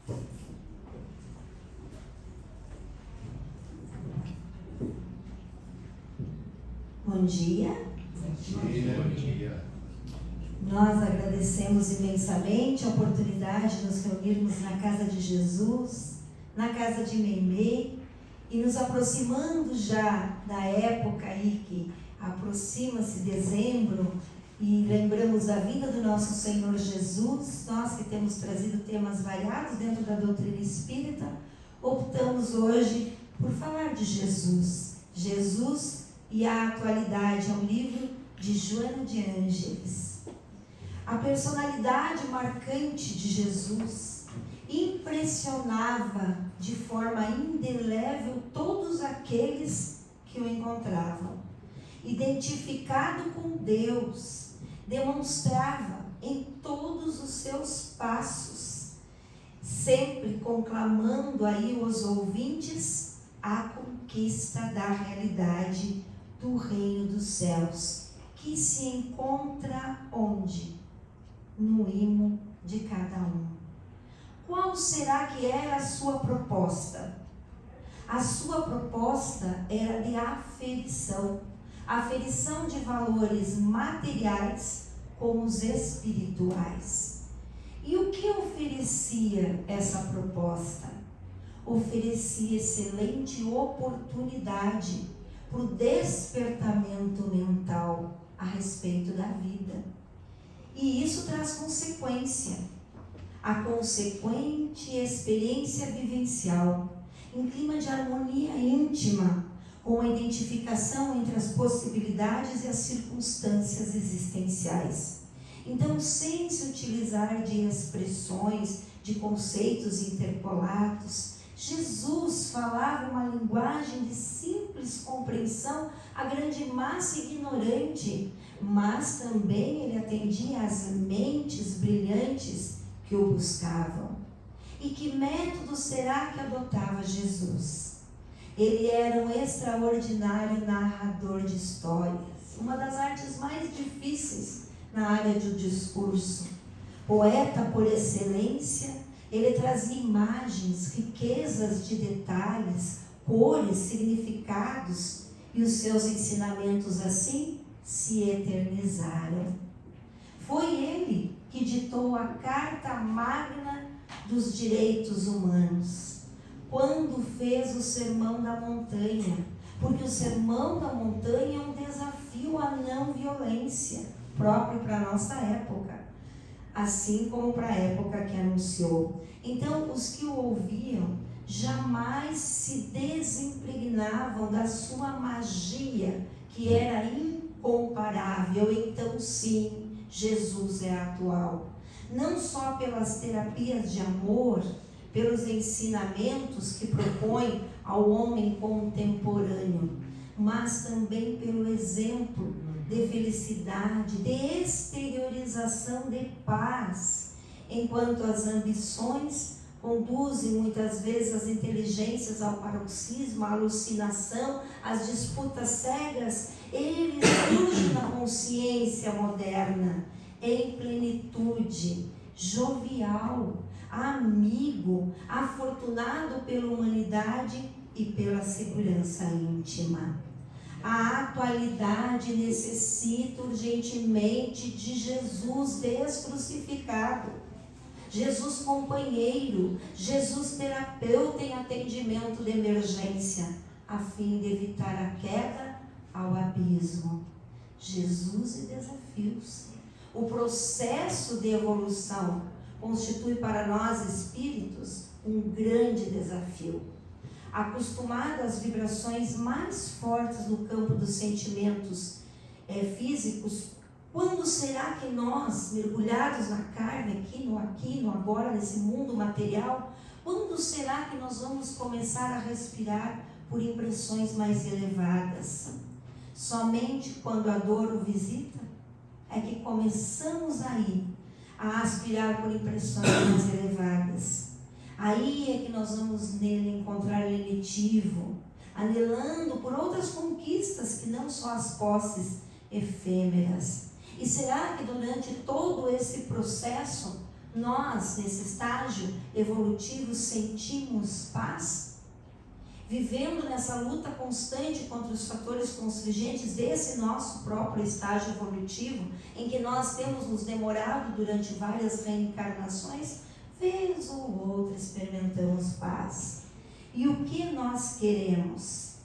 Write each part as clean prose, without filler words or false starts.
Bom dia. Bom dia. Nós agradecemos imensamente a oportunidade de nos reunirmos na casa de Jesus, na casa de Meimei, e nos aproximando já da época aí que aproxima-se dezembro, e lembramos da vinda do nosso Senhor Jesus. Nós que temos trazido temas variados dentro da doutrina espírita, optamos hoje por falar de Jesus. Jesus e a atualidade, é um livro de Joana de Ângeles. A personalidade marcante de Jesus impressionava de forma indelével todos aqueles que o encontravam. Identificado com Deus, demonstrava em todos os seus passos, sempre conclamando aí os ouvintes a conquista da realidade do reino dos céus, que se encontra onde? No imo de cada um. Qual será que era a sua proposta? A sua proposta era de aferição de valores materiais com os espirituais. E o que oferecia essa proposta? Oferecia excelente oportunidade para o despertamento mental a respeito da vida. E isso traz consequência, a consequente experiência vivencial, em clima de harmonia íntima, com a identificação entre as possibilidades e as circunstâncias existenciais. Então, sem se utilizar de expressões, de conceitos interpolados, Jesus falava uma linguagem de simples compreensão à grande massa ignorante, mas também ele atendia às mentes brilhantes que o buscavam. E que método será que adotava Jesus? Ele era um extraordinário narrador de histórias, uma das artes mais difíceis na área do discurso. Poeta por excelência, ele trazia imagens, riquezas de detalhes, cores, significados, e os seus ensinamentos assim se eternizaram. Foi ele que ditou a Carta Magna dos Direitos Humanos, quando fez o Sermão da Montanha, porque o Sermão da Montanha é um desafio à não violência, próprio para a nossa época, assim como para a época que anunciou. Então, os que o ouviam jamais se desimpregnavam da sua magia, que era incomparável. Então, sim, Jesus é atual. Não só pelas terapias de amor, pelos ensinamentos que propõe ao homem contemporâneo, mas também pelo exemplo de felicidade, de exteriorização de paz, enquanto as ambições conduzem muitas vezes as inteligências ao paroxismo, à alucinação, às disputas cegas. Ele surge na consciência moderna, em plenitude, jovial, amigo, afortunado pela humanidade e pela segurança íntima. A atualidade necessita urgentemente de Jesus descrucificado, Jesus companheiro, Jesus terapeuta em atendimento de emergência, a fim de evitar a queda ao abismo. Jesus e desafios. O processo de evolução constitui para nós espíritos um grande desafio. Acostumado às vibrações mais fortes no campo dos sentimentos físicos, quando será que nós, mergulhados na carne, aqui no agora, nesse mundo material, quando será que nós vamos começar a respirar por impressões mais elevadas? Somente quando a dor o visita é que começamos aí a aspirar por impressões mais elevadas. Aí é que nós vamos nele encontrar lenitivo, anelando por outras conquistas que não só as posses efêmeras. E será que durante todo esse processo Nós, nesse estágio evolutivo, sentimos paz? Vivendo nessa luta constante contra os fatores constringentes desse nosso próprio estágio evolutivo, em que nós temos nos demorado durante várias reencarnações, vez ou outra experimentamos paz. E o que nós queremos?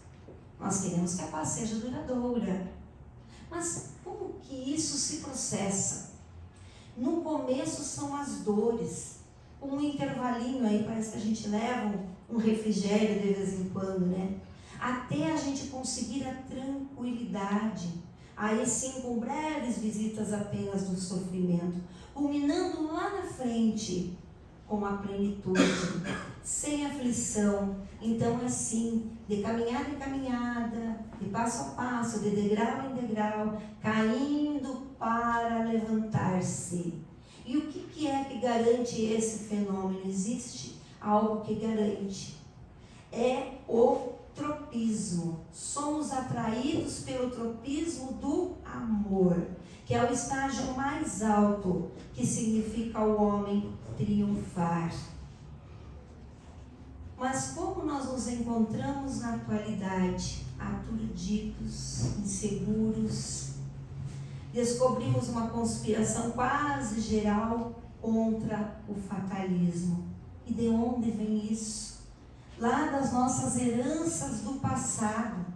Nós queremos que a paz seja duradoura. Mas como que isso se processa? No começo são as dores. Um intervalinho aí, parece que a gente leva um refrigério de vez em quando, né? Até a gente conseguir a tranquilidade. Aí sim, com breves visitas apenas do sofrimento, culminando lá na frente com a plenitude, sem aflição. Então, assim, de caminhada em caminhada, de passo a passo, de degrau em degrau, caindo para levantar-se. E o que é que garante esse fenômeno? Existe algo que garante. É o tropismo. Somos atraídos pelo tropismo do amor, que é o estágio mais alto, que significa o homem triunfar. Mas como nós nos encontramos na atualidade? Aturdidos, inseguros. Descobrimos uma conspiração quase geral contra o fatalismo. E de onde vem isso? Lá das nossas heranças do passado,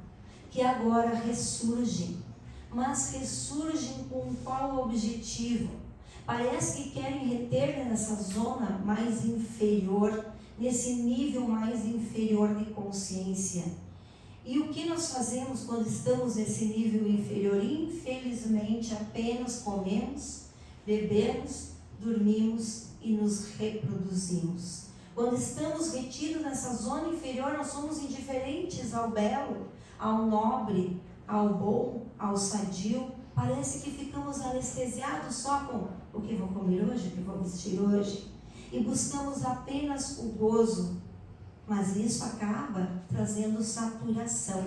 que agora ressurgem. Mas ressurgem com qual objetivo? Parece que querem reter nessa zona mais inferior, nesse nível mais inferior de consciência. E o que nós fazemos quando estamos nesse nível inferior? Infelizmente, apenas comemos, bebemos, dormimos e nos reproduzimos. Quando estamos retidos nessa zona inferior, nós somos indiferentes ao belo, ao nobre, ao bom, ao sadio. Parece que ficamos anestesiados só com o que vou comer hoje, o que vou vestir hoje. E buscamos apenas o gozo. Mas isso acaba trazendo saturação.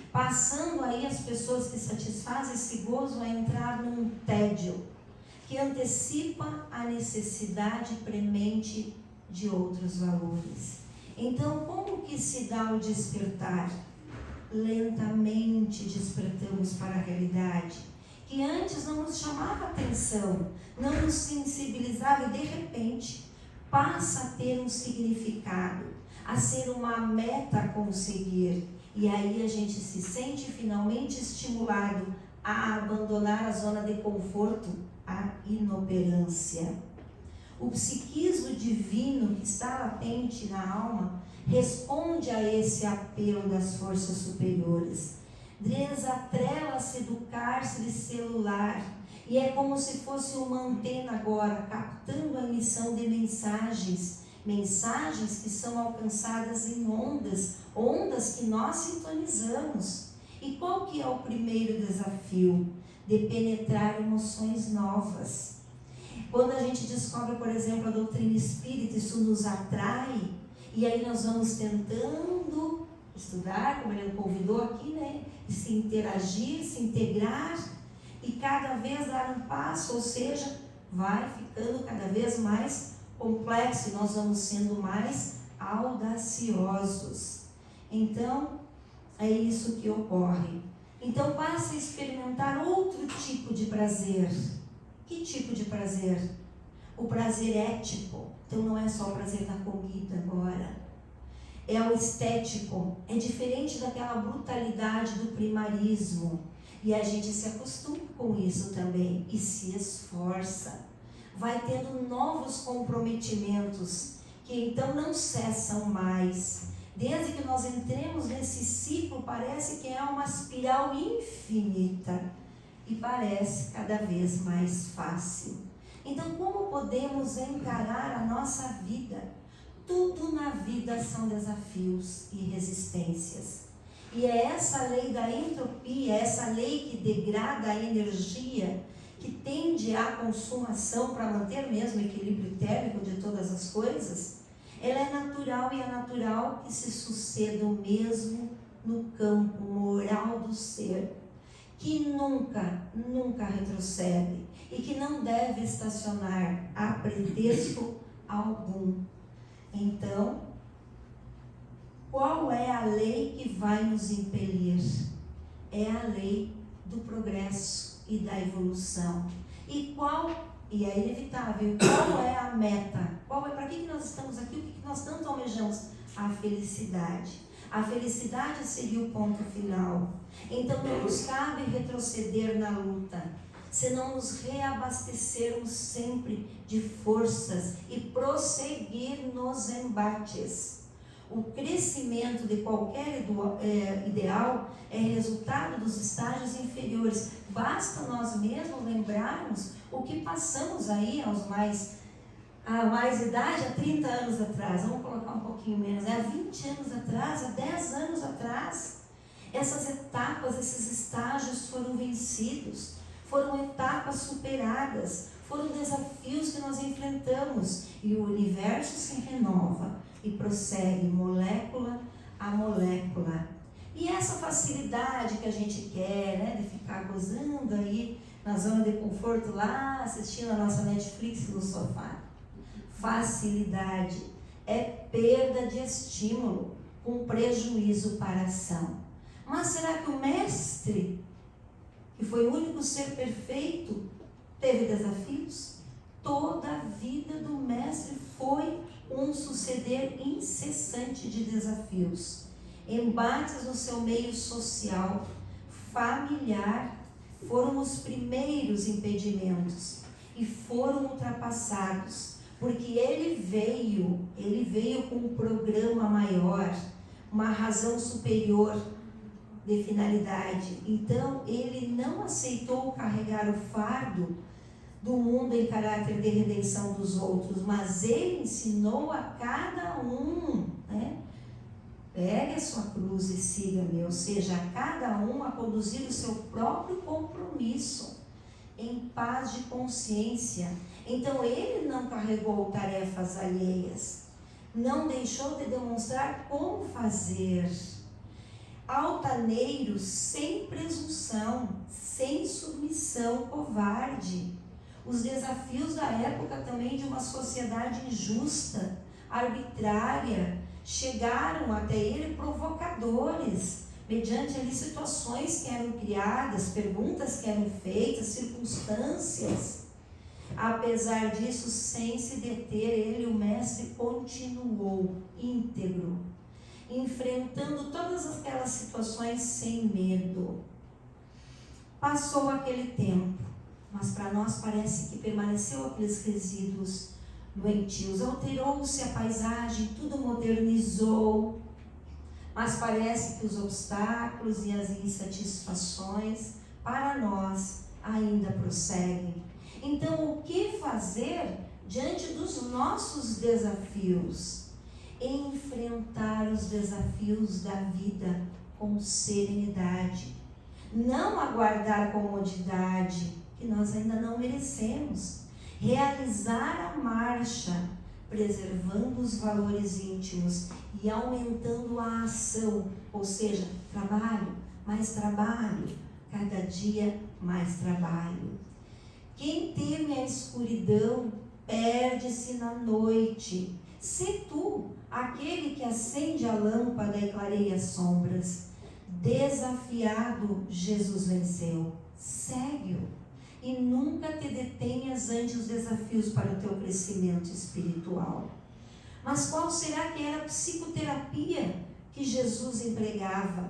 Passando aí as pessoas que satisfazem esse gozo a entrar num tédio, que antecipa a necessidade premente de outros valores. Então, como que se dá o despertar? Lentamente despertamos para a realidade, que antes não nos chamava atenção, não nos sensibilizava e de repente passa a ter um significado, a ser uma meta a conseguir. E aí a gente se sente finalmente estimulado a abandonar a zona de conforto, a inoperância. O psiquismo divino que está latente na alma responde a esse apelo das forças superiores. Desatrela-se do cárcere celular e é como se fosse uma antena agora, captando a emissão de mensagens que são alcançadas em ondas que nós sintonizamos. E qual que é o primeiro desafio? De penetrar emoções novas. Quando a gente descobre, por exemplo, a doutrina espírita, isso nos atrai, e aí nós vamos tentando estudar, como ele convidou aqui, né? Se interagir, se integrar, e cada vez dar um passo, ou seja, vai ficando cada vez mais complexo, e nós vamos sendo mais audaciosos. Então, é isso que ocorre. Então, passa a experimentar outro tipo de prazer. Que tipo de prazer? O prazer ético. Então, não é só o prazer da comida agora. É o estético. É diferente daquela brutalidade do primarismo. E a gente se acostuma com isso também e se esforça. Vai tendo novos comprometimentos que então não cessam mais. Desde que nós entremos nesse ciclo, parece que é uma espiral infinita e parece cada vez mais fácil. Então, como podemos encarar a nossa vida? Tudo na vida são desafios e resistências. E é essa lei da entropia, essa lei que degrada a energia, que tende à consumação para manter mesmo o equilíbrio térmico de todas as coisas, ela é natural e é natural que se suceda o mesmo no campo moral do ser, que nunca retrocede, e que não deve estacionar a pretexto algum. Então, qual é a lei que vai nos impelir? É a lei do progresso e da evolução. E é inevitável, qual é a meta? Para que nós estamos aqui? O que nós tanto almejamos? A felicidade. A felicidade seria o ponto final. Então não nos cabe retroceder na luta, senão nos reabastecermos sempre de forças e prosseguir nos embates. O crescimento de qualquer ideal é resultado dos estágios inferiores. Basta nós mesmos lembrarmos o que passamos aí a mais idade, há 30 anos atrás. Vamos colocar um pouquinho menos, há 20 anos atrás, há 10 anos atrás. Essas etapas, esses estágios foram vencidos, foram etapas superadas, foram desafios que nós enfrentamos, e o universo se renova e prossegue molécula a molécula. E essa facilidade que a gente quer, né, de ficar gozando aí na zona de conforto lá, assistindo a nossa Netflix no sofá. Facilidade é perda de estímulo com prejuízo para a ação. Mas será que o mestre, que foi o único ser perfeito, teve desafios? Toda a vida do mestre foi um suceder incessante de desafios. Embates no seu meio social, familiar, foram os primeiros impedimentos e foram ultrapassados, porque ele veio com um programa maior, uma razão superior de finalidade. Então ele não aceitou carregar o fardo do mundo em caráter de redenção dos outros, mas ele ensinou a cada um, né? Pegue a sua cruz e siga-me, ou seja, a cada um a conduzir o seu próprio compromisso em paz de consciência. Então ele não carregou tarefas alheias, não deixou de demonstrar como fazer. Altaneiro sem presunção, sem submissão covarde. Os desafios da época também de uma sociedade injusta, arbitrária, chegaram até ele provocadores, mediante ali situações que eram criadas, perguntas que eram feitas, circunstâncias. Apesar disso, sem se deter, ele, o mestre, continuou íntegro, enfrentando todas aquelas situações sem medo. Passou aquele tempo, mas para nós parece que permaneceu aqueles resíduos doentios. Alterou-se a paisagem, tudo modernizou, mas parece que os obstáculos e as insatisfações para nós ainda prosseguem. Então, o que fazer diante dos nossos desafios? Enfrentar os desafios da vida com serenidade, não aguardar comodidade que nós ainda não merecemos, realizar a marcha, preservando os valores íntimos e aumentando a ação, ou seja, trabalho, cada dia mais trabalho. Quem teme a escuridão perde-se na noite. Se tu, aquele que acende a lâmpada e clareia as sombras, desafiado, Jesus venceu. Segue-o e nunca te detenhas ante os desafios para o teu crescimento espiritual. Mas qual será que era a psicoterapia que Jesus empregava?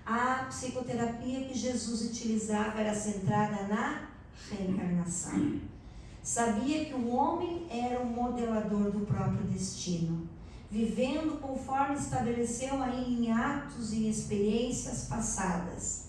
A psicoterapia que Jesus utilizava era centrada na reencarnação. Sabia que o homem era o modelador do próprio destino, vivendo conforme estabeleceu aí em atos e experiências passadas.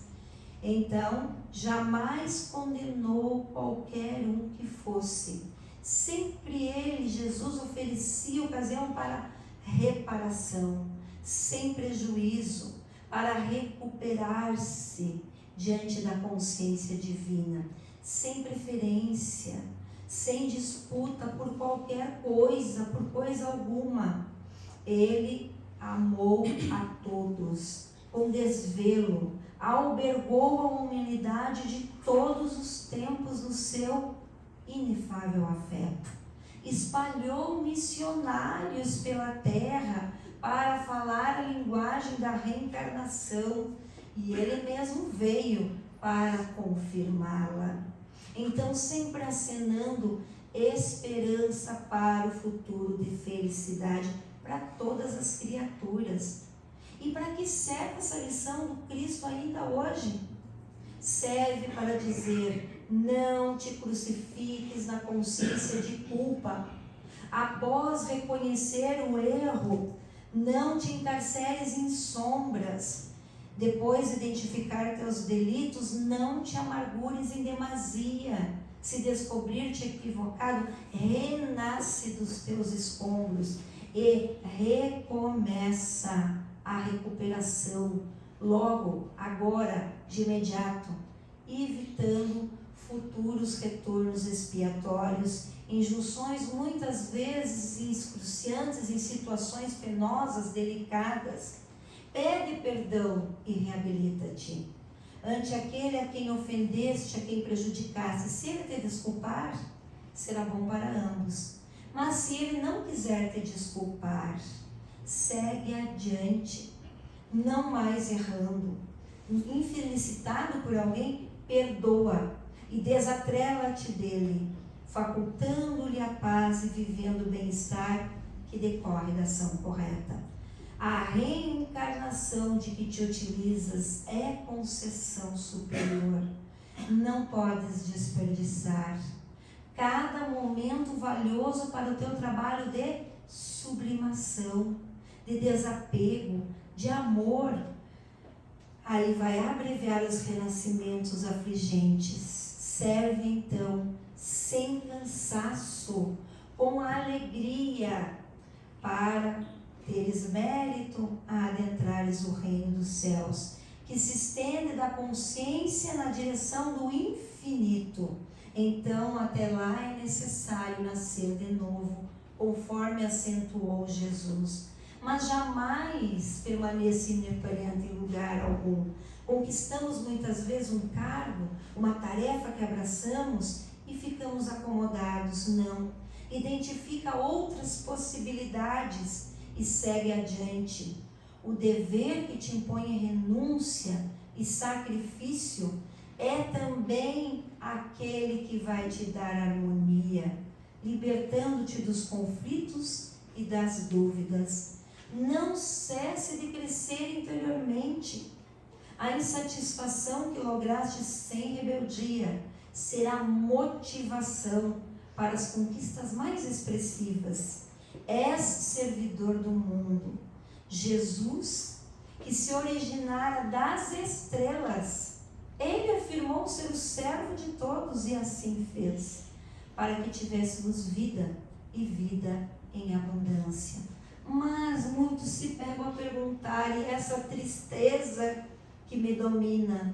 Então, jamais condenou qualquer um que fosse. Sempre ele, Jesus, oferecia ocasião para reparação, sem prejuízo, para recuperar-se diante da consciência divina, sem preferência, sem disputa por qualquer coisa, por coisa alguma. Ele amou a todos com desvelo, albergou a humanidade de todos os tempos no seu inefável afeto. Espalhou missionários pela terra para falar a linguagem da reencarnação, e ele mesmo veio para confirmá-la. Então, sempre acenando esperança para o futuro de felicidade para todas as criaturas. E para que serve essa lição do Cristo ainda hoje? Serve para dizer: não te crucifiques na consciência de culpa. Após reconhecer o erro, não te encarceres em sombras. Depois de identificar teus delitos, não te amargures em demasia. Se descobrir-te equivocado, renasce dos teus escombros e recomeça a recuperação logo, agora, de imediato, evitando futuros retornos expiatórios, injunções muitas vezes excruciantes em situações penosas, delicadas. Pede perdão e reabilita-te ante aquele a quem ofendeste, a quem prejudicaste. Se ele te desculpar, será bom para ambos. Mas se ele não quiser te desculpar, segue adiante, não mais errando. Infelicitado por alguém, perdoa e desatrela-te dele, facultando-lhe a paz e vivendo o bem-estar que decorre da ação correta. A reencarnação de que te utilizas é concessão superior. Não podes desperdiçar cada momento valioso para o teu trabalho de sublimação, de desapego, de amor. Aí vai abreviar os renascimentos afligentes. Serve então sem cansaço, com alegria, para teres mérito a adentrares o reino dos céus, que se estende da consciência na direção do infinito. Então, até lá é necessário nascer de novo, conforme acentuou Jesus. Mas jamais permaneça ineperante em lugar algum. Conquistamos muitas vezes um cargo, uma tarefa que abraçamos e ficamos acomodados. Não. Identifica outras possibilidades e segue adiante. O dever que te impõe renúncia e sacrifício é também aquele que vai te dar harmonia, libertando-te dos conflitos e das dúvidas. Não cesse de crescer interiormente. A insatisfação que lograste sem rebeldia será motivação para as conquistas mais expressivas. És servidor do mundo. Jesus, que se originara das estrelas, ele afirmou ser o servo de todos e assim fez, para que tivéssemos vida e vida em abundância. Mas muitos se pegam a perguntar: e essa tristeza que me domina,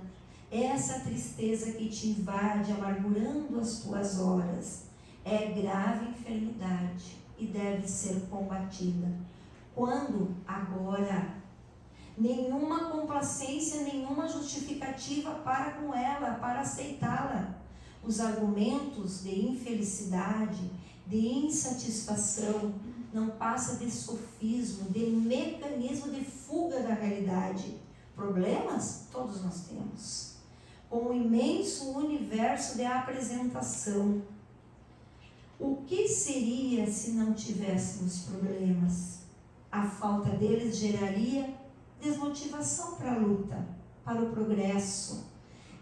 essa tristeza que te invade, amargurando as tuas horas, é grave enfermidade e deve ser combatida. Quando? Agora. Nenhuma complacência, nenhuma justificativa para com ela, para aceitá-la. Os argumentos de infelicidade, de insatisfação, não passa de sofismo, de mecanismo de fuga da realidade. Problemas? Todos nós temos. Com um imenso universo de apresentação. O que seria se não tivéssemos problemas? A falta deles geraria desmotivação para a luta, para o progresso.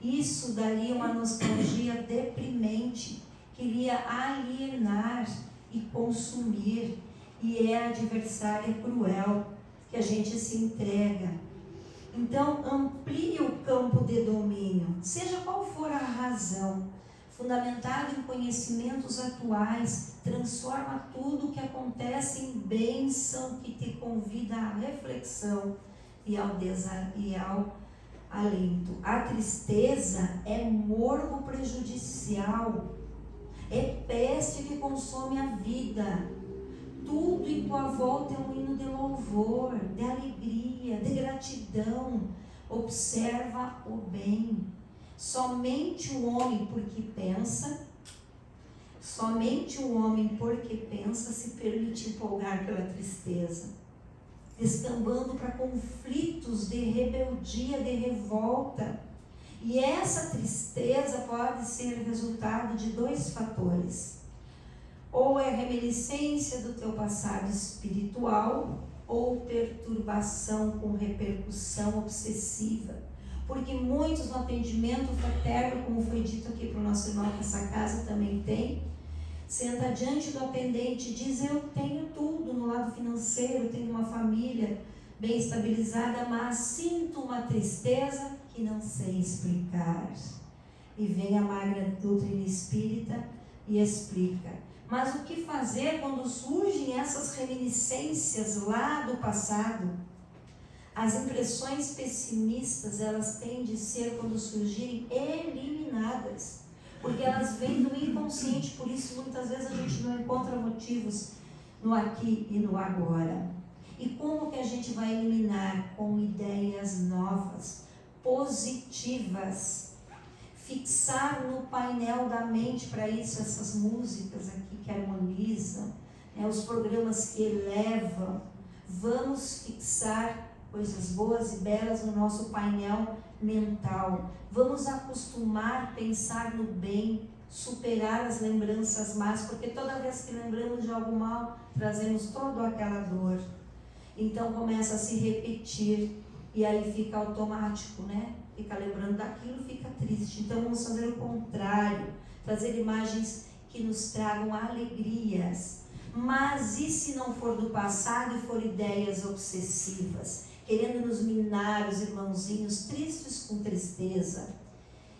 Isso daria uma nostalgia deprimente, que iria alienar e consumir, e é a adversária cruel que a gente se entrega. Então, amplie o campo de domínio, seja qual for a razão, fundamentado em conhecimentos atuais, transforma tudo o que acontece em bênção que te convida à reflexão e ao alento. A tristeza é morbo prejudicial, é peste que consome a vida. Tudo em tua volta é um hino de louvor, de alegria, de gratidão. Observa o bem. Somente o homem, porque pensa, Somente o homem, porque pensa, se permite empolgar pela tristeza, descambando para conflitos de rebeldia, de revolta. E essa tristeza pode ser resultado de 2 fatores. Ou é reminiscência do teu passado espiritual, ou perturbação com repercussão obsessiva. Porque muitos no atendimento fraterno, como foi dito aqui para o nosso irmão, que essa casa também tem, senta diante do atendente e diz: eu tenho tudo no lado financeiro, tenho uma família bem estabilizada, mas sinto uma tristeza que não sei explicar. E vem a Magna Doutrina Espírita e explica. Mas o que fazer quando surgem essas reminiscências lá do passado? As impressões pessimistas, elas têm de ser, quando surgirem, eliminadas. Porque elas vêm do inconsciente, por isso muitas vezes a gente não encontra motivos no aqui e no agora. E como que a gente vai eliminar? Com ideias novas, positivas. Fixar no painel da mente, para isso essas músicas aqui que harmonizam, os programas que elevam. Vamos fixar coisas boas e belas no nosso painel mental. Vamos acostumar a pensar no bem, superar as lembranças más, porque toda vez que lembramos de algo mal, trazemos toda aquela dor. Então começa a se repetir e aí fica automático, Fica lembrando daquilo, fica triste. Então vamos fazer o contrário, trazer imagens que nos tragam alegrias. Mas e se não for do passado e for ideias obsessivas, querendo nos minar os irmãozinhos tristes com tristeza?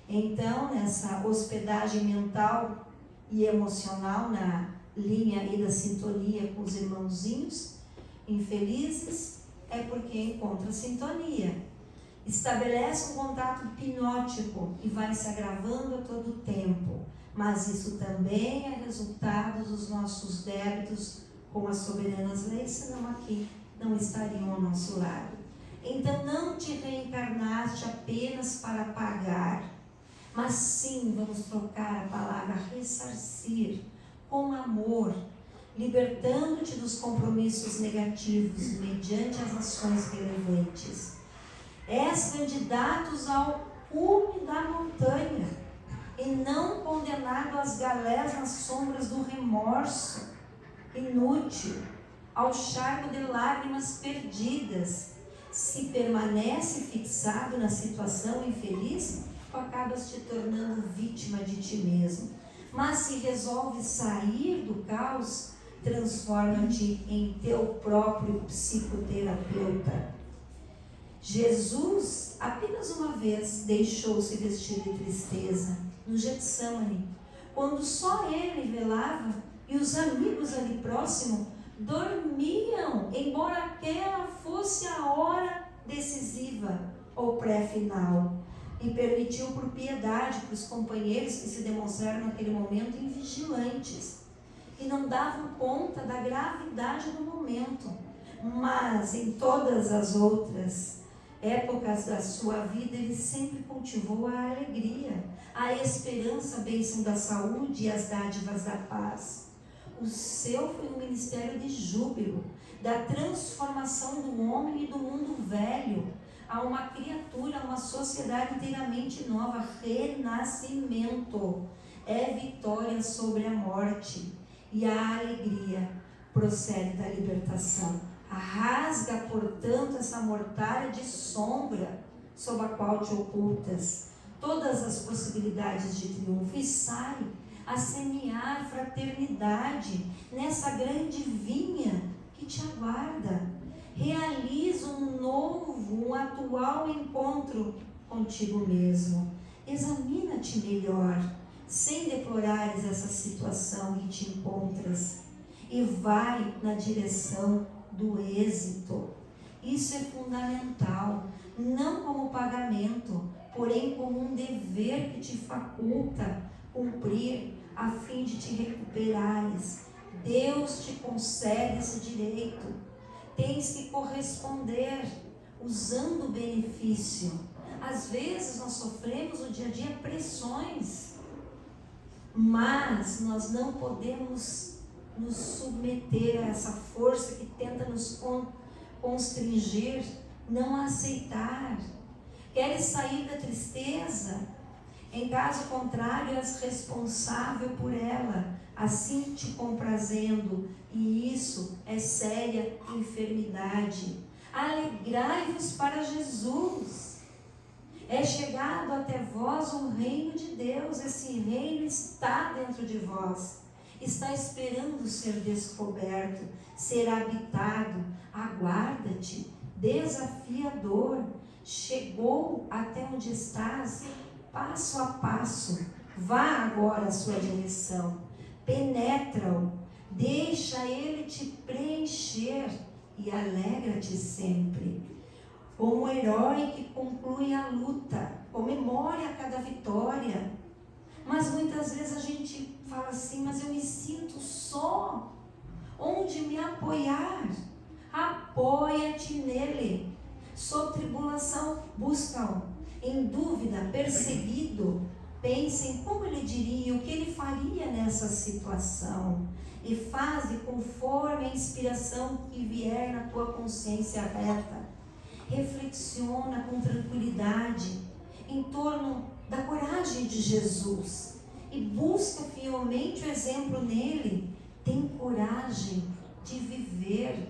Então, nessa hospedagem mental e emocional, na linha aí da sintonia com os irmãozinhos infelizes, é porque encontra sintonia. Estabelece um contato hipnótico e vai se agravando a todo tempo. Mas isso também é resultado dos nossos débitos com as soberanas leis, senão aqui não estariam ao nosso lado. Então não te reencarnaste apenas para pagar, mas sim, vamos trocar a palavra ressarcir com amor, libertando-te dos compromissos negativos mediante as ações relevantes. És candidatos ao cume da montanha e não condenado às galés nas sombras do remorso inútil, ao charco de lágrimas perdidas. Se permanece fixado na situação infeliz, tu acabas te tornando vítima de ti mesmo. Mas se resolve sair do caos, transforma-te em teu próprio psicoterapeuta. Jesus, apenas uma vez, deixou-se vestir de tristeza no Getsemane, quando só ele velava e os amigos ali próximo dormiam, embora aquela fosse a hora decisiva ou pré-final, e permitiu por piedade para os companheiros que se demonstraram naquele momento invigilantes e não davam conta da gravidade do momento. Mas em todas as outras épocas da sua vida, ele sempre cultivou a alegria, a esperança, a bênção da saúde e as dádivas da paz. O seu foi um ministério de júbilo, da transformação do homem e do mundo velho a uma criatura, a uma sociedade inteiramente nova. Renascimento é vitória sobre a morte, e a alegria procede da libertação. Rasga, portanto, essa mortalha de sombra sob a qual te ocultas, todas as possibilidades de triunfo, e sai a semear fraternidade nessa grande vinha que te aguarda. Realiza um novo, um atual encontro contigo mesmo. Examina-te melhor, sem deplorares essa situação que te encontras, e vai na direção do êxito. Isso é fundamental, não como pagamento, porém como um dever que te faculta cumprir a fim de te recuperares. Deus te concede esse direito. Tens que corresponder usando o benefício. Às vezes nós sofremos no dia a dia pressões Mas nós não podemos nos submeter a essa força que tenta nos constringir, não aceitar. Queres sair da tristeza? Em caso contrário, és responsável por ela, assim te comprazendo, e isso é séria enfermidade. Alegrai-vos para Jesus. É chegado até vós o reino de Deus. Esse reino está dentro de vós. Está esperando ser descoberto, ser habitado. Aguarda-te, desafiador. Chegou até onde estás, passo a passo. Vá agora à sua direção. Penetra-o. Deixa ele te preencher e alegra-te sempre. Como herói que conclui a luta, comemore a cada vitória. Mas muitas vezes a gente fala assim, mas eu me sinto só. Onde me apoiar? Apoia-te nele. Sob tribulação, busca-o. Em dúvida, perseguido, pense em como ele diria, o que ele faria nessa situação. E faze conforme a inspiração que vier na tua consciência reta. Reflexiona com tranquilidade em torno da coragem de Jesus e busca fielmente o exemplo nele. Tem coragem de viver,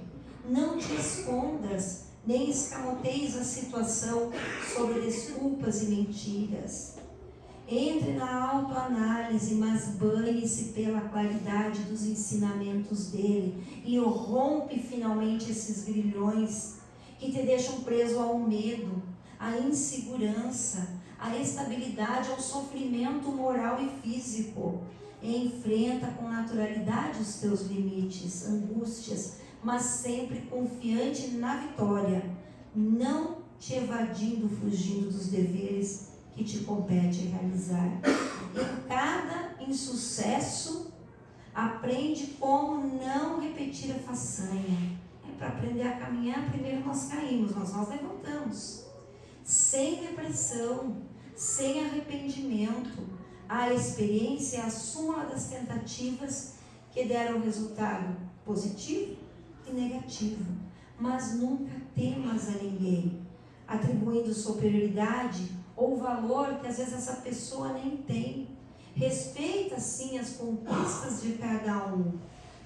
não te escondas, nem escamoteis a situação sobre desculpas e mentiras. Entre na autoanálise, mas banhe-se pela claridade dos ensinamentos dele e rompe finalmente esses grilhões que te deixam preso ao medo, à insegurança, à instabilidade, ao sofrimento moral e físico. E enfrenta com naturalidade os teus limites, angústias, mas sempre confiante na vitória, não te evadindo, fugindo dos deveres que te compete realizar. Em cada insucesso, aprende como não repetir a façanha. Para aprender a caminhar, primeiro nós caímos, mas nós levantamos. Sem depressão, sem arrependimento. A experiência é a súmula das tentativas que deram resultado positivo e negativo. Mas nunca temas a ninguém, atribuindo superioridade ou valor que às vezes essa pessoa nem tem. Respeita sim as conquistas de cada um,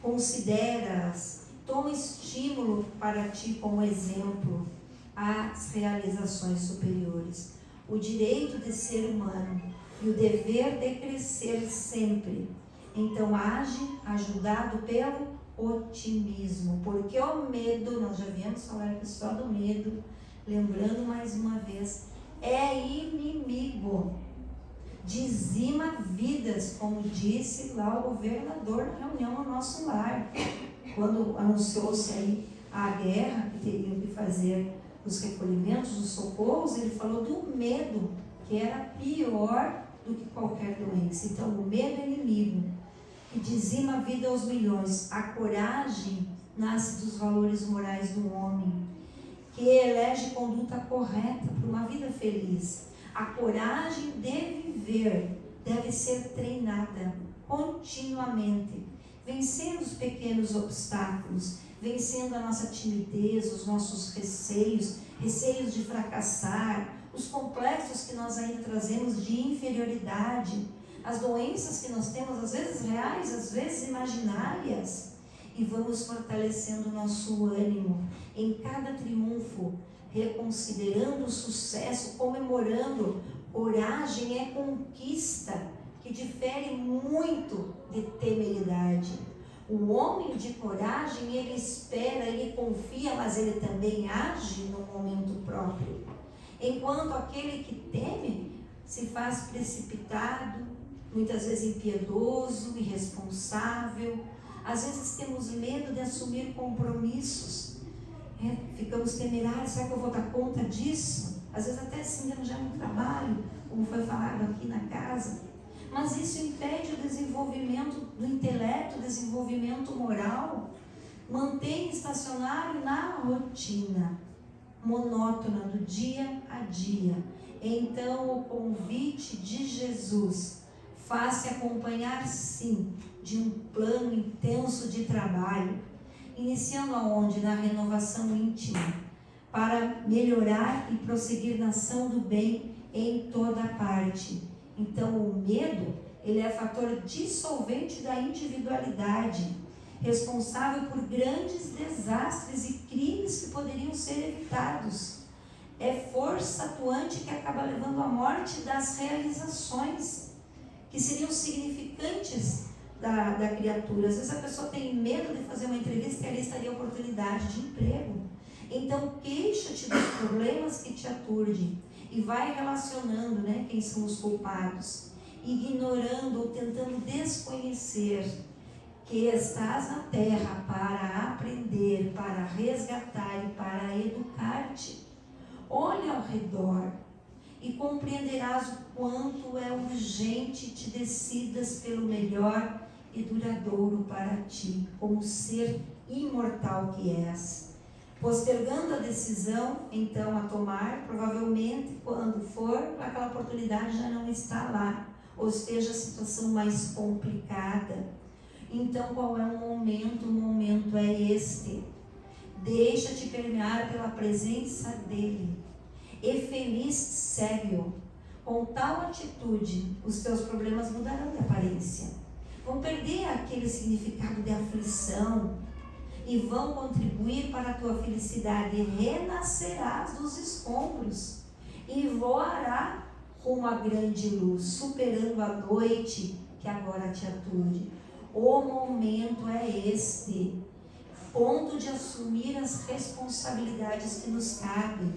considera-as, toma estímulo para ti como exemplo às realizações superiores. O direito de ser humano e o dever de crescer sempre. Então age ajudado pelo otimismo, porque o medo, nós já viemos falar só do medo, lembrando mais uma vez, é inimigo, dizima vidas, como disse lá o governador na reunião no nosso lar, quando anunciou-se aí a guerra, que teriam que fazer os recolhimentos, os socorros, ele falou do medo, que era pior do que qualquer doença. Então o medo é inimigo, que dizima a vida aos milhões. A coragem nasce dos valores morais do homem, que elege conduta correta para uma vida feliz. A coragem de viver deve ser treinada continuamente, vencendo os pequenos obstáculos, vencendo a nossa timidez, os nossos receios de fracassar, os complexos que nós ainda trazemos de inferioridade, as doenças que nós temos, às vezes reais, às vezes imaginárias, e vamos fortalecendo o nosso ânimo em cada triunfo, reconsiderando o sucesso, comemorando. Coragem é conquista, que difere muito de temeridade. O homem de coragem, ele espera, ele confia, mas ele também age no momento próprio. Enquanto aquele que teme se faz precipitado, muitas vezes impiedoso, irresponsável. Às vezes temos medo de assumir compromissos. Ficamos temerários, será que eu vou dar conta disso? Às vezes até assim, já no trabalho, como foi falado aqui na casa. Mas isso impede o desenvolvimento do intelecto, o desenvolvimento moral. Mantém estacionário na rotina monótona do dia a dia. Então o convite de Jesus: faz-se acompanhar, sim, de um plano intenso de trabalho, iniciando aonde? Na renovação íntima, para melhorar e prosseguir na ação do bem em toda parte. Então, o medo, ele é fator dissolvente da individualidade, responsável por grandes desastres e crimes que poderiam ser evitados. É força atuante que acaba levando à morte das realizações que seriam significantes da criatura. Às vezes a pessoa tem medo de fazer uma entrevista e ali estaria a oportunidade de emprego. Então queixa-te dos problemas que te aturdem e vai relacionando, quem são os culpados, ignorando ou tentando desconhecer que estás na terra para aprender, para resgatar e para educar-te. Olha ao redor e compreenderás o quanto é urgente te decidas pelo melhor e duradouro para ti, como ser imortal que és. Postergando a decisão, então, a tomar, provavelmente, quando for, aquela oportunidade já não está lá, ou esteja a situação mais complicada. Então, qual é o momento? O momento é este. Deixa-te permear pela presença dele. E feliz segue-o. Com tal atitude, os teus problemas mudarão de aparência. Vão perder aquele significado de aflição e vão contribuir para a tua felicidade. Renascerás dos escombros e voará rumo à grande luz, superando a noite que agora te aturde. O momento é este, ponto de assumir as responsabilidades que nos cabem.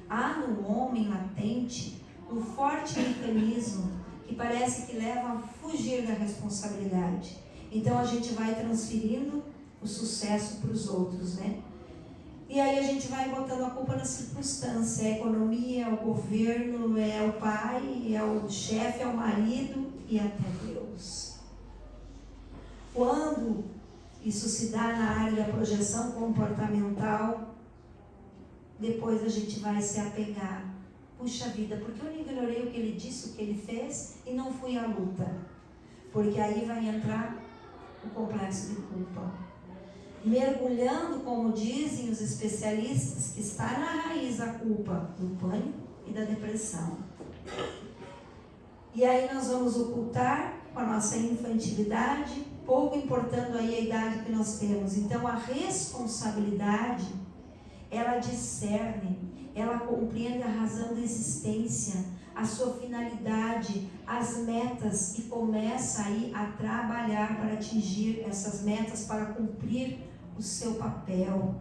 Há no homem latente um forte mecanismo que parece que leva a fugir da responsabilidade. Então a gente vai transferindo o sucesso para os outros, E aí a gente vai botando a culpa na circunstância, é a economia, é o governo, é o pai, é o chefe, é o marido e até Deus. Quando isso se dá na área da projeção comportamental, depois a gente vai se apegar. Puxa vida, porque eu não ignorei o que ele disse, o que ele fez e não fui à luta? Porque aí vai entrar o complexo de culpa. Mergulhando, como dizem os especialistas, que está na raiz da culpa, do pânico e da depressão. E aí nós vamos ocultar com a nossa infantilidade, pouco importando aí a idade que nós temos. Então a responsabilidade, ela discerne, ela compreende a razão da existência, a sua finalidade, as metas e começa aí a trabalhar para atingir essas metas, para cumprir o seu papel.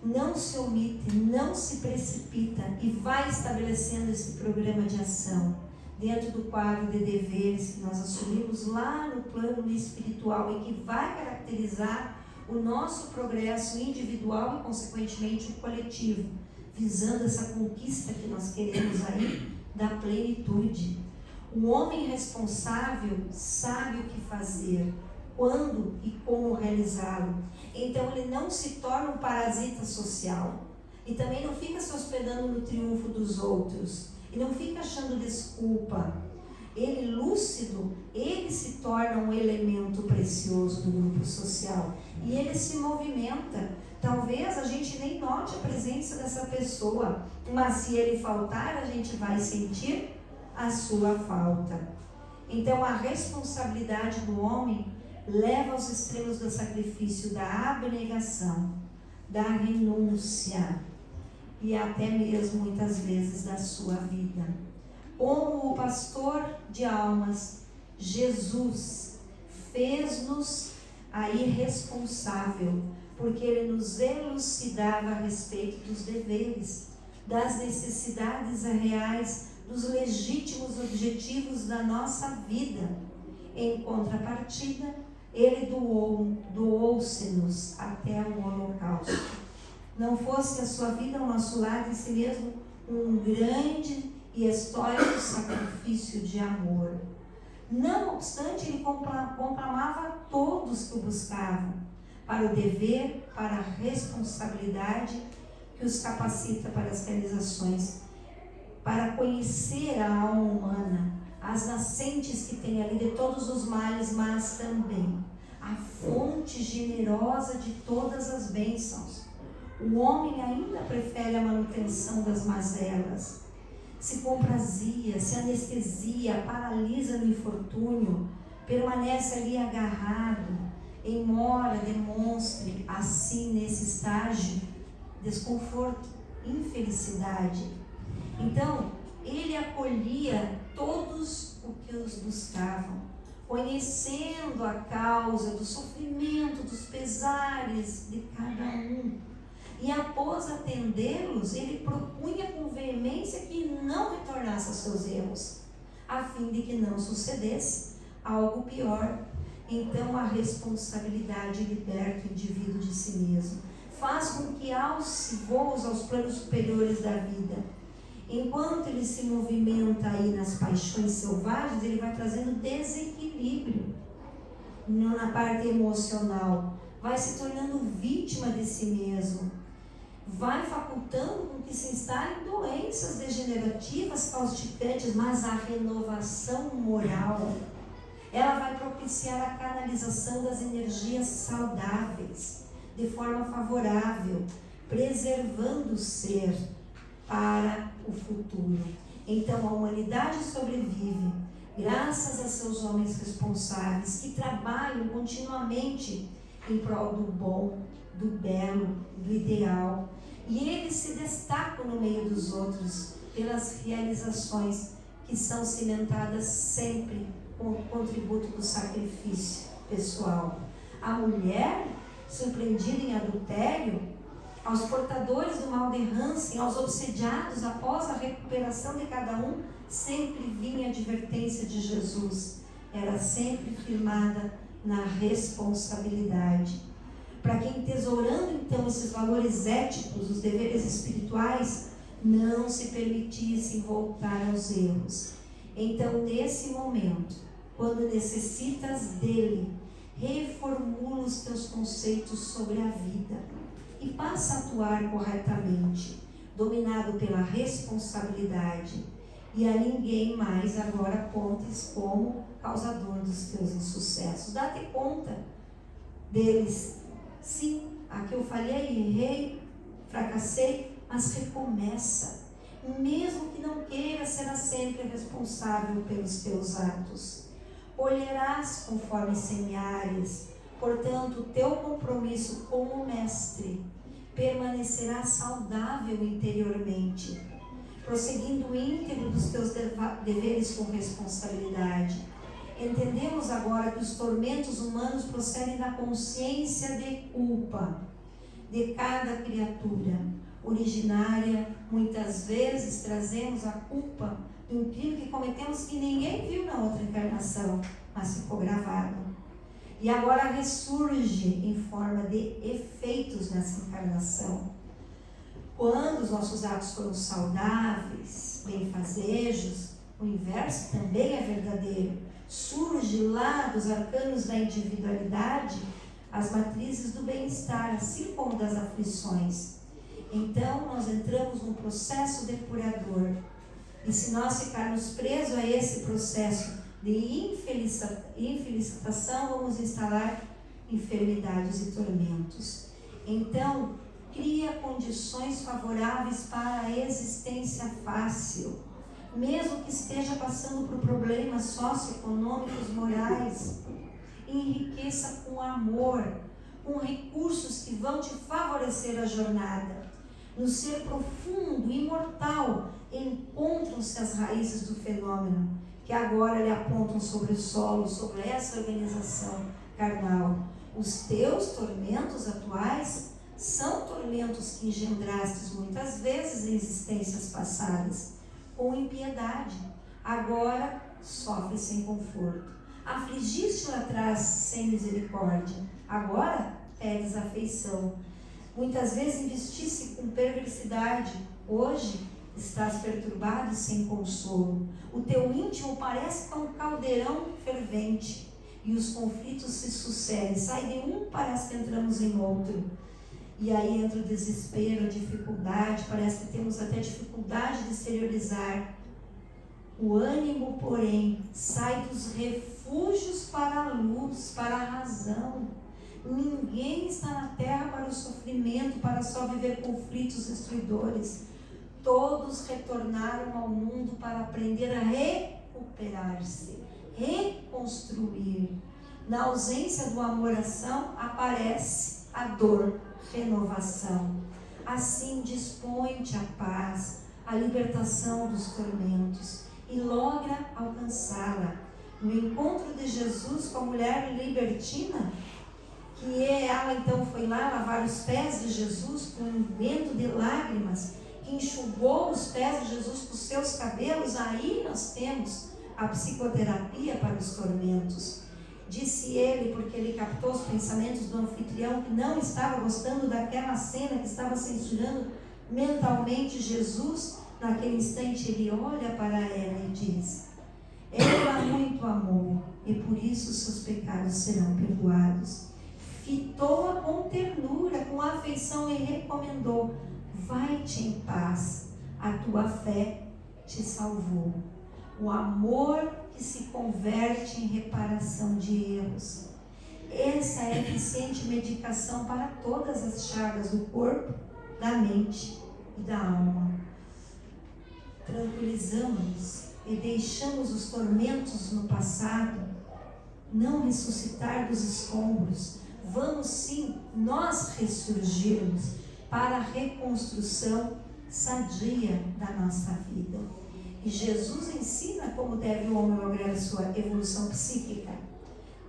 Não se omite, não se precipita e vai estabelecendo esse programa de ação dentro do quadro de deveres que nós assumimos lá no plano espiritual e que vai caracterizar o nosso progresso individual e, consequentemente, o coletivo, visando essa conquista que nós queremos aí da plenitude. O homem responsável sabe o que fazer, quando e como realizá-lo. Então ele não se torna um parasita social e também não fica se hospedando no triunfo dos outros e não fica achando desculpa. Ele lúcido, ele se torna um elemento precioso do grupo social e ele se movimenta. Talvez a gente nem note a presença dessa pessoa, mas se ele faltar, a gente vai sentir a sua falta. Então a responsabilidade do homem leva aos extremos do sacrifício, da abnegação, da renúncia e até mesmo muitas vezes da sua vida. Como o pastor de almas, Jesus fez-nos aí responsável, porque ele nos elucidava a respeito dos deveres, das necessidades reais, dos legítimos objetivos da nossa vida. Em contrapartida, ele doou-se-nos até o holocausto. Não fosse a sua vida, o nosso lar em si mesmo, um grande e histórico sacrifício de amor. Não obstante, ele conclamava a todos que o buscavam, para o dever, para a responsabilidade que os capacita para as realizações, para conhecer a alma humana, as nascentes que tem ali de todos os males, mas também a fonte generosa de todas as bênçãos. O homem ainda prefere a manutenção das mazelas, se comprazia, se anestesia, paralisa no infortúnio, permanece ali agarrado, embora demonstre assim nesse estágio desconforto, infelicidade. Então, ele acolhia todos os que os buscavam, conhecendo a causa do sofrimento, dos pesares de cada um. E após atendê-los, ele propunha com veemência que não retornasse aos seus erros, a fim de que não sucedesse algo pior. Então a responsabilidade liberta o indivíduo de si mesmo, faz com que alce voos aos planos superiores da vida. Enquanto ele se movimenta aí nas paixões selvagens, ele vai trazendo desequilíbrio na parte emocional, vai se tornando vítima de si mesmo, vai facultando com que se instalem doenças degenerativas causticantes, mas a renovação moral, ela vai propiciar a canalização das energias saudáveis, de forma favorável, preservando o ser para o futuro. Então a humanidade sobrevive graças a seus homens responsáveis que trabalham continuamente em prol do bom, do belo, do ideal, e eles se destacam no meio dos outros pelas realizações que são cimentadas sempre com o contributo do sacrifício pessoal. A mulher, surpreendida em adultério, aos portadores do mal de Hansen, aos obsediados após a recuperação de cada um, sempre vinha a advertência de Jesus. Era sempre firmada na responsabilidade. Para quem tesourando então esses valores éticos, os deveres espirituais, não se permitissem voltar aos erros. Então, nesse momento, quando necessitas dele, reformula os teus conceitos sobre a vida e passa a atuar corretamente, dominado pela responsabilidade, e a ninguém mais agora apontes como causador dos teus insucessos. Dá-te conta deles. Sim, aqui eu falhei, errei, fracassei, mas recomeça. Mesmo que não queira, será sempre responsável pelos teus atos. Colherás conforme semeares. Portanto, o teu compromisso como mestre permanecerá saudável interiormente, prosseguindo íntegro dos teus deveres com responsabilidade. Entendemos agora que os tormentos humanos procedem da consciência de culpa de cada criatura. Originária, muitas vezes trazemos a culpa de um crime que cometemos que ninguém viu na outra encarnação, mas ficou gravado. E agora ressurge em forma de efeitos nessa encarnação. Quando os nossos atos foram saudáveis, benfazejos, o inverso também é verdadeiro. Surge lá dos arcanos da individualidade as matrizes do bem-estar, assim como das aflições. Então nós entramos num processo depurador. E se nós ficarmos presos a esse processo de infelicitação, vamos instalar enfermidades e tormentos. Então, cria condições favoráveis para a existência fácil, mesmo que esteja passando por problemas socioeconômicos, morais. Enriqueça com amor, com recursos que vão te favorecer a jornada. No ser profundo, imortal, encontram-se as raízes do fenômeno, que agora lhe apontam sobre o solo, sobre essa organização carnal. Os teus tormentos atuais são tormentos que engendrastes muitas vezes em existências passadas, com impiedade. Agora sofre sem conforto. Afligiste lá atrás sem misericórdia. Agora pedes afeição. Muitas vezes investiste com perversidade. Hoje estás perturbado e sem consolo. O teu íntimo parece que é um caldeirão fervente e os conflitos se sucedem. Sai de um, parece que entramos em outro. E aí entra o desespero, a dificuldade. Parece que temos até dificuldade de exteriorizar O ânimo, porém, sai dos refúgios para a luz, para a razão. Ninguém está na terra para o sofrimento, para só viver conflitos destruidores. Todos retornaram ao mundo para aprender a recuperar-se, reconstruir. Na ausência do amor-ação, aparece a dor, renovação. Assim, dispõe-te a paz, a libertação dos tormentos, e logra alcançá-la. No encontro de Jesus com a mulher libertina, que ela então foi lá lavar os pés de Jesus com um vento de lágrimas, que enxugou os pés de Jesus com os seus cabelos, aí nós temos a psicoterapia para os tormentos. Disse ele, porque ele captou os pensamentos do anfitrião, que não estava gostando daquela cena, que estava censurando mentalmente Jesus. Naquele instante ele olha para ela e diz: ela muito amou, e por isso seus pecados serão perdoados. Fitou-a com ternura, com afeição, e recomendou: vai-te em paz, a tua fé te salvou. O amor que se converte em reparação de erros. Essa é a eficiente medicação para todas as chagas do corpo, da mente e da alma. Tranquilizamos-nos e deixamos os tormentos no passado não ressuscitar dos escombros. Vamos sim, nós ressurgirmos para a reconstrução sadia da nossa vida. E Jesus ensina como deve o homem lograr a sua evolução psíquica.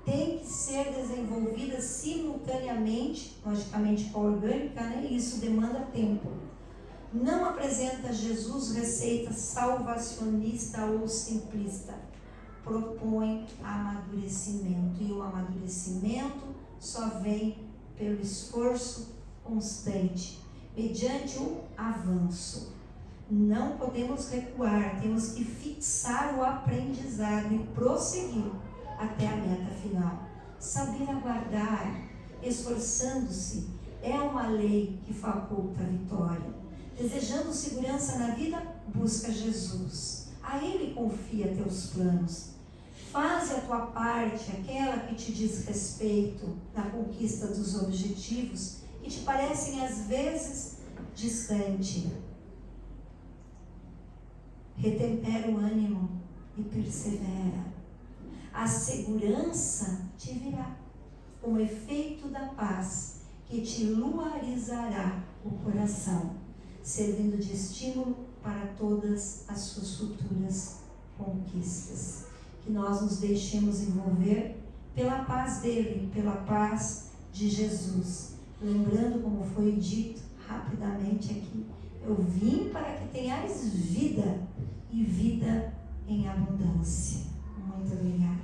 Tem que ser desenvolvida simultaneamente, logicamente com a orgânica, né? E isso demanda tempo. Não apresenta Jesus receita salvacionista ou simplista. Propõe amadurecimento. E o amadurecimento só vem pelo esforço constante, mediante o avanço. Não podemos recuar, temos que fixar o aprendizado e prosseguir até a meta final. Saber aguardar, esforçando-se, é uma lei que faculta a vitória. Desejando segurança na vida, busca Jesus. A Ele confia teus planos. Faze a tua parte, aquela que te diz respeito na conquista dos objetivos que te parecem às vezes distante. Retempera o ânimo e persevera. A segurança te virá, como efeito da paz que te luarizará o coração, servindo de estímulo para todas as suas futuras conquistas. Que nós nos deixemos envolver pela paz dele, pela paz de Jesus. Lembrando, como foi dito rapidamente aqui, eu vim para que tenhais vida e vida em abundância. Muito obrigada.